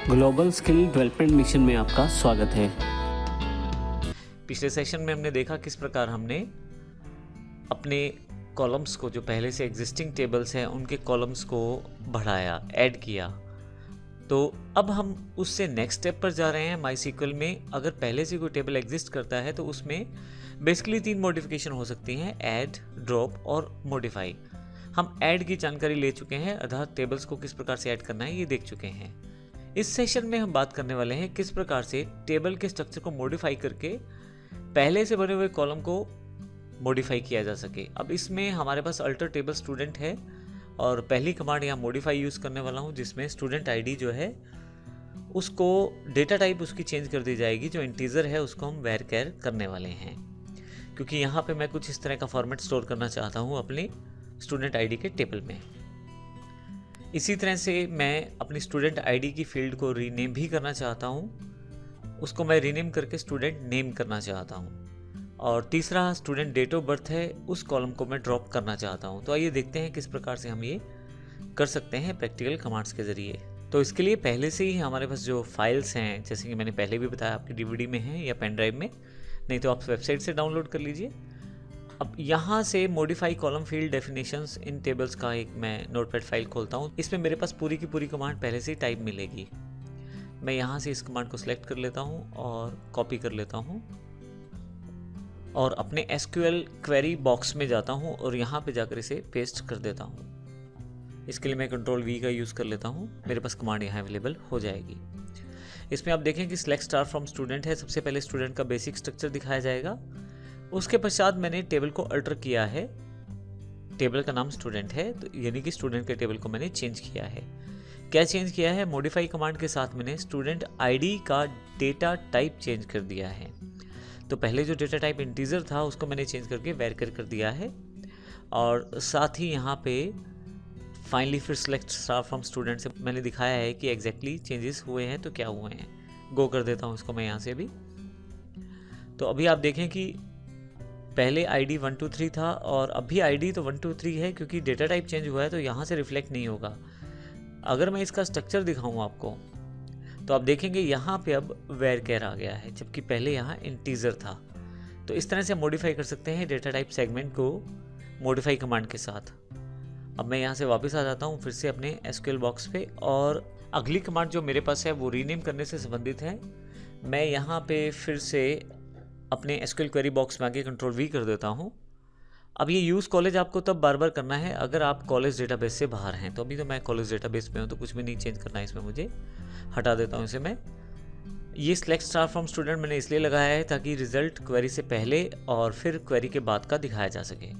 Global skill development mission में आपका स्वागत है। पिछले सेशन में हमने देखा किस प्रकार हमने अपने कॉलम्स को, जो पहले से एग्जिस्टिंग टेबल्स हैं, उनके कॉलम्स को बढ़ाया, ऐड किया। तो अब हम उससे नेक्स्ट स्टेप पर जा रहे हैं। माईसीक्वल में अगर पहले से कोई टेबल एग्जिस्ट करता है तो उसमें बेसिकली 3 मॉडिफिकेशन हो सकती हैं: ऐड, ड्रॉप और मॉडिफाई। हम ऐड की जानकारी ले चुके हैं, अर्थात टेबल्स को किस प्रकार से ऐड करना है ये देख चुके हैं। इस सेशन में हम बात करने वाले हैं किस प्रकार से टेबल के स्ट्रक्चर को मॉडिफाई करके पहले से बने हुए कॉलम को मॉडिफाई किया जा सके। अब इसमें हमारे पास अल्टर टेबल स्टूडेंट है और पहली कमांड यहाँ मॉडिफाई यूज़ करने वाला हूँ, जिसमें स्टूडेंट आईडी जो है उसको डेटा टाइप उसकी चेंज कर दी जाएगी। जो इंटीजर है उसको हम वैरचर करने वाले हैं, क्योंकि यहाँ पे मैं कुछ इस तरह का फॉर्मेट स्टोर करना चाहता हूँ अपने स्टूडेंट आईडी के टेबल में। इसी तरह से मैं अपनी स्टूडेंट आईडी की फील्ड को रीनेम भी करना चाहता हूँ, उसको मैं रीनेम करके स्टूडेंट नेम करना चाहता हूँ। और तीसरा स्टूडेंट डेट ऑफ बर्थ है, उस कॉलम को मैं ड्रॉप करना चाहता हूँ। तो आइए देखते हैं किस प्रकार से हम ये कर सकते हैं प्रैक्टिकल कमांड्स के ज़रिए। तो इसके लिए पहले से ही हमारे पास जो फाइल्स हैं, जैसे कि मैंने पहले भी बताया, आपकी डीवीडी में है या पेन ड्राइव में, नहीं तो आप वेबसाइट से डाउनलोड कर लीजिए। अब यहाँ से मॉडिफाई कॉलम फील्ड डेफिनेशंस इन टेबल्स का एक मैं नोटपैड फाइल खोलता हूँ। इसमें मेरे पास पूरी की पूरी कमांड पहले से ही टाइप मिलेगी। मैं यहाँ से इस कमांड को सिलेक्ट कर लेता हूँ और कॉपी कर लेता हूँ और अपने एसक्यूएल क्वेरी बॉक्स में जाता हूँ और यहाँ पे जाकर इसे पेस्ट कर देता हूँ। इसके लिए मैं कंट्रोल V का यूज़ कर लेता हूँ। मेरे पास कमांड यहाँ अवेलेबल हो जाएगी। इसमें आप देखें कि सिलेक्ट स्टार फ्रॉम स्टूडेंट है। सबसे पहले स्टूडेंट का बेसिक स्ट्रक्चर दिखाया जाएगा। उसके पश्चात मैंने टेबल को अल्टर किया है। टेबल का नाम स्टूडेंट है, तो यानी कि स्टूडेंट के टेबल को मैंने चेंज किया है। क्या चेंज किया है? मॉडिफाई कमांड के साथ मैंने स्टूडेंट आईडी का डेटा टाइप चेंज कर दिया है। तो पहले जो डेटा टाइप इंटीजर था उसको मैंने चेंज करके वैरचर कर दिया है। और साथ ही यहाँ पे फाइनली फिर सिलेक्ट स्टार फ्रॉम स्टूडेंट से मैंने दिखाया है कि एग्जैक्टली चेंजेस हुए हैं तो क्या हुए हैं। गो कर देता हूँ इसको मैं यहाँ से भी। तो अभी आप देखें कि पहले आईडी 1 2 3 था और अभी आईडी तो 1 2 3 है, क्योंकि डेटा टाइप चेंज हुआ है तो यहाँ से रिफ्लेक्ट नहीं होगा। अगर मैं इसका स्ट्रक्चर दिखाऊँ आपको तो आप देखेंगे यहाँ पे अब वैरचर आ गया है, जबकि पहले यहाँ इंटीजर था। तो इस तरह से मॉडिफाई कर सकते हैं डेटा टाइप सेगमेंट को मॉडिफाई कमांड के साथ। अब मैं यहाँ से वापस आ जाता हूँ फिर से अपने एसक्यूएल बॉक्स पे, और अगली कमांड जो मेरे पास है वो रीनेम करने से संबंधित है। मैं यहाँ पे फिर से अपने एसक्यूएल क्वेरी बॉक्स में आके कंट्रोल V कर देता हूँ। अब ये यूज़ कॉलेज आपको तब बार बार करना है अगर आप कॉलेज डेटाबेस से बाहर हैं। तो अभी तो मैं कॉलेज डेटाबेस में हूँ तो कुछ भी नहीं चेंज करना है इसमें मुझे। हटा देता हूँ इसे मैं। ये सिलेक्ट स्टार फ्रॉम स्टूडेंट मैंने इसलिए लगाया है ताकि रिजल्ट क्वेरी से पहले और फिर क्वेरी के बाद का दिखाया जा सके।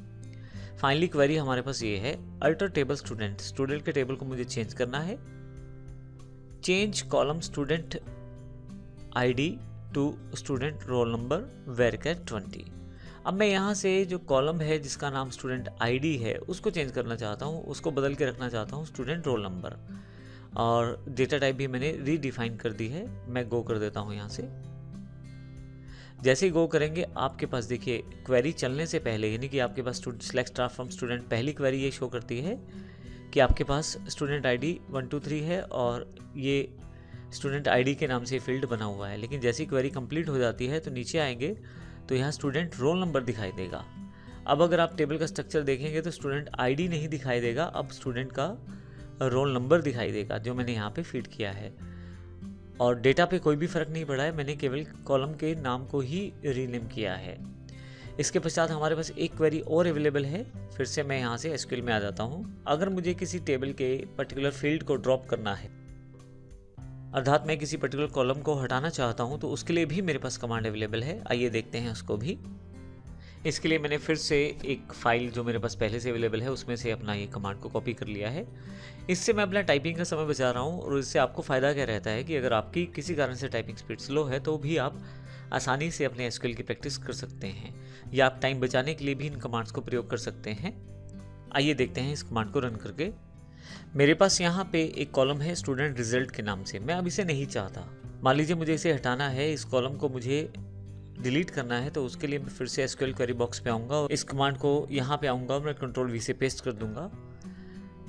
फाइनली क्वेरी हमारे पास ये है: अल्टर टेबल स्टूडेंट। स्टूडेंट के टेबल को मुझे चेंज करना है। Change column student ID to student roll number varchar 20। अब मैं यहाँ से जो कॉलम है जिसका नाम स्टूडेंट आईडी है उसको चेंज करना चाहता हूँ, उसको बदल के रखना चाहता हूँ स्टूडेंट रोल नंबर। और डेटा टाइप भी मैंने रीडिफाइन कर दी है। मैं गो कर देता हूँ यहाँ से। जैसे ही गो करेंगे आपके पास देखिए क्वेरी चलने से पहले, यानी कि आपके पास सिलेक्ट स्टार फ्रॉम स्टूडेंट, पहली क्वेरी ये शो करती है कि आपके पास स्टूडेंट आईडी 1 2 3 है और ये स्टूडेंट आईडी के नाम से फील्ड बना हुआ है। लेकिन जैसी क्वेरी कंप्लीट हो जाती है तो नीचे आएंगे तो यहाँ स्टूडेंट रोल नंबर दिखाई देगा। अब अगर आप टेबल का स्ट्रक्चर देखेंगे तो स्टूडेंट आईडी नहीं दिखाई देगा, अब स्टूडेंट का रोल नंबर दिखाई देगा जो मैंने यहाँ पे फीड किया है। और डेटा पे कोई भी फर्क नहीं पड़ा है, मैंने केवल कॉलम के नाम को ही रीनेम किया है। इसके पश्चात हमारे पास एक क्वेरी और अवेलेबल है। फिर से मैं यहाँ से एसक्यूएल में आ जाता हूँ। अगर मुझे किसी टेबल के पर्टिकुलर फील्ड को ड्रॉप करना है, अर्थात मैं किसी पर्टिकुलर कॉलम को हटाना चाहता हूं, तो उसके लिए भी मेरे पास कमांड अवेलेबल है। आइए देखते हैं उसको भी। इसके लिए मैंने फिर से एक फाइल जो मेरे पास पहले से अवेलेबल है उसमें से अपना ये कमांड को कॉपी कर लिया है। इससे मैं अपना टाइपिंग का समय बचा रहा हूं और इससे आपको फ़ायदा क्या रहता है कि अगर आपकी किसी कारण से टाइपिंग स्पीड स्लो है तो भी आप आसानी से अपने एसक्यूएल की प्रैक्टिस कर सकते हैं, या आप टाइम बचाने के लिए भी इन कमांड्स को प्रयोग कर सकते हैं। आइए देखते हैं इस कमांड को रन करके। मेरे पास यहाँ पे एक कॉलम है स्टूडेंट रिजल्ट के नाम से। मैं अब इसे नहीं चाहता। मान लीजिए मुझे इसे हटाना है, इस कॉलम को मुझे डिलीट करना है, तो उसके लिए मैं फिर से एसक्यूएल क्वेरी बॉक्स पे आऊँगा और इस कमांड को यहाँ पे आऊँगा और मैं कंट्रोल V से पेस्ट कर दूंगा।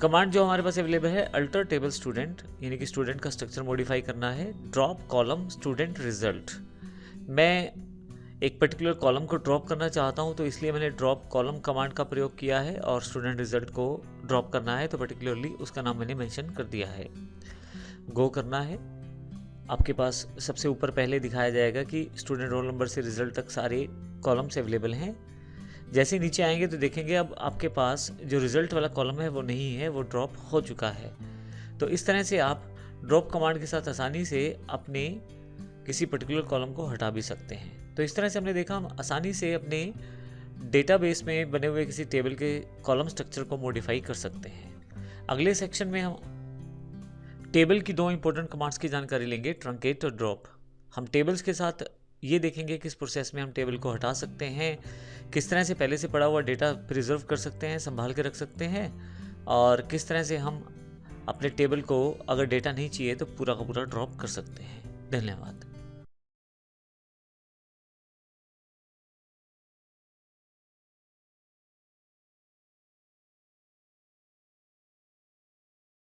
कमांड जो हमारे पास अवेलेबल है, अल्टर टेबल स्टूडेंट, यानी कि स्टूडेंट का स्ट्रक्चर मॉडिफाई करना है। ड्रॉप कॉलम स्टूडेंट रिजल्ट, मैं एक पर्टिकुलर कॉलम को ड्रॉप करना चाहता हूं, तो इसलिए मैंने ड्रॉप कॉलम कमांड का प्रयोग किया है, और स्टूडेंट रिजल्ट को ड्रॉप करना है तो पर्टिकुलरली उसका नाम मैंने मेंशन कर दिया है। गो करना है, आपके पास सबसे ऊपर पहले दिखाया जाएगा कि स्टूडेंट रोल नंबर से रिजल्ट तक सारे कॉलम्स अवेलेबल हैं। जैसे नीचे आएंगे तो देखेंगे अब आपके पास जो रिजल्ट वाला कॉलम है वो नहीं है, वो ड्रॉप हो चुका है। तो इस तरह से आप ड्रॉप कमांड के साथ आसानी से अपने किसी पर्टिकुलर कॉलम को हटा भी सकते हैं। तो इस तरह से हमने देखा हम आसानी से अपने डेटाबेस में बने हुए किसी टेबल के कॉलम स्ट्रक्चर को मॉडिफाई कर सकते हैं। अगले सेक्शन में हम टेबल की दो इंपॉर्टेंट कमांड्स की जानकारी लेंगे, ट्रंकेट और ड्रॉप। हम टेबल्स के साथ ये देखेंगे किस प्रोसेस में हम टेबल को हटा सकते हैं, किस तरह से पहले से पड़ा हुआ डेटा प्रिजर्व कर सकते हैं, संभाल के रख सकते हैं, और किस तरह से हम अपने टेबल को अगर डेटा नहीं चाहिए तो पूरा का पूरा ड्रॉप कर सकते हैं। धन्यवाद।